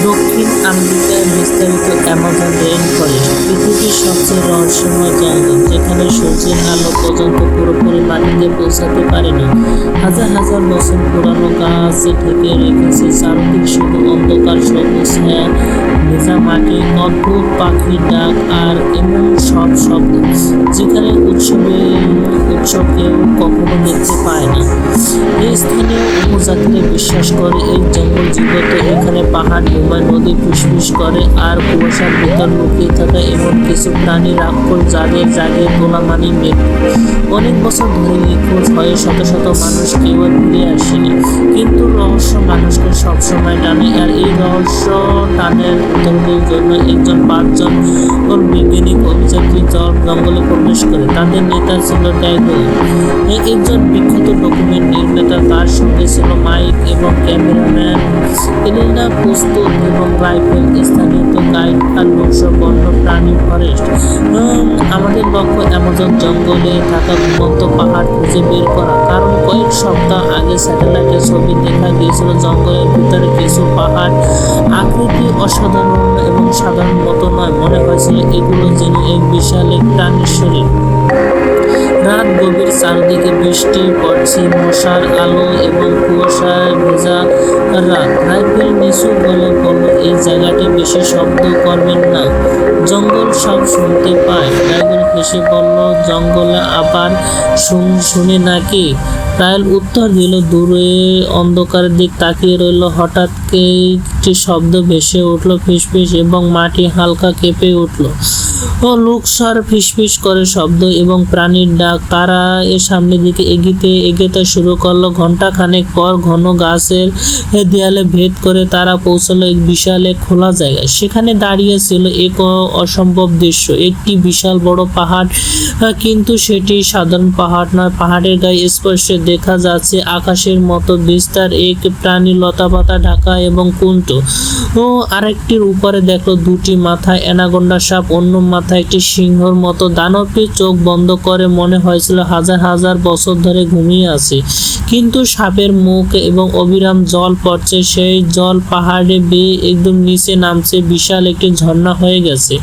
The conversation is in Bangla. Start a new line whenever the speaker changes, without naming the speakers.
দক্ষিণ আমেরিকার বিস্তারিত অ্যামাজন রেইন ফরেস্ট পৃথিবীর সবচেয়ে রহস্যময় জঙ্গল, যেখানে সূর্যের আলো পর্যন্ত পুরোপুরি মাটিতে পৌঁছাতে পারেনি। হাজার হাজার বছর পুরানো গাছ ঢেকে রেখেছে চারদিক, শুধু অন্ধকার, সবুজ ছায়া, ভেজা মাটি, অদ্ভুত পাখির ডাক আর এমন সব শব্দ যেখানে উৎসব কেউ কখনো দেখতে পায় না। এই স্থানীয় উপজাতিরা বিশ্বাস করে এই জঙ্গল জীবত। এখানে পাহাড় ঘুমায়, নদী ফুসফুস করে, আর কুয়াশার ভিতর লুকিয়ে থাকা এমন কিছু প্রাণী রাক্ষস যাদের জাগে তোলা মানে মৃত্যু। অনেক বছর ধরে নিখোঁজ হয়ে শত শত মানুষ কেউ আর ফিরে আসেনি, কিন্তু রহস্য মানুষকে সবসময় টানে। আর এই রহস্য টানের উত্তরের জন্য একজন 5 জন বৈজ্ঞানিক অভিযাত্রী জঙ্গলে প্রবেশ করে। তাদের নেতা ছিল ড্যাগন, একজন বিখ্যাত ডকুমেন্ট নির্মাতা। তার সঙ্গে ছিল মাইক এবং ক্যামেরাম্যান এলিনা, প্রস্তুত এবং রাইফেল, স্থানীয় গাইড আর নকশা বন্য প্রাণী ফরেস্ট। আমাদের লক্ষ্য অ্যামাজন জঙ্গলে থাকা ঘুমন্ত পাহাড় খুঁজে বের করা, কারণ কয়েক সপ্তাহ আগে স্যাটেলাইটে ছবি দেখা গিয়েছিল জঙ্গলের ভিতরে কিছু পাহাড় আকৃতি অসাধারণ এবং সাধারণ মতো নয়। মনে হয়েছিল এগুলো যেন এক বিশাল এক প্রাণীর শরীর। রাত গভীর, চারদিকে বৃষ্টি পড়ছে, মশার আলো এবং কুয়াশায় ভেজা রাত। রাইফেল নিচু গলে বলল, এই জায়গাটি বেশি শব্দ করবেন না, জঙ্গল সব শুনতে পায়। ড্রাইভার হেসে বলল, জঙ্গলে আবার শুনে নাকি? রাইল উত্তর দিল। দূরে অন্ধকারের দিক তাকিয়ে রইল। হঠাৎ একটি শব্দ ভেসে উঠল, ফিসফিস, এবং মাটি হালকা কেঁপে উঠল। লোকসার ফিসফিস করে শব্দ এবং প্রাণীর ডাক। তারা এর সামনের দিকে এগোতে শুরু করলো। ঘন্টা খানেক পর ঘন গাছের দেয়ালে ভেদ করে তারা পৌঁছলো এক বিশাল এক খোলা জায়গায়। সেখানে দাঁড়িয়ে ছিল এক অসম্ভব দৃশ্য, একটি বিশাল বড় পাহাড়, কিন্তু সেটি সাধারণ পাহাড় নয়। পাহাড়ের গায়ে স্পষ্ট দেখা যাচ্ছে আকাশের মতো বিস্তার, এক প্রাণী লতাপাতা ঢাকা এবং কুঞ্চ। আরেকটির উপরে দেখলো 2টি মাথা অ্যানাকোন্ডা সাপ, অন্য মাথায় একটি সিংহর মতো। দানবটি চোখ বন্ধ করে মনে হয়েছিল হাজার হাজার বছর ধরে ঘুমিয়ে আছে, কিন্তু সাপের মুখ এবং অবিরাম জল পড়ছে। সেই জল পাহাড়ে বেয়ে একদম নিচে নামছে, বিশাল একটি ঝর্ণা হয়ে গেছে।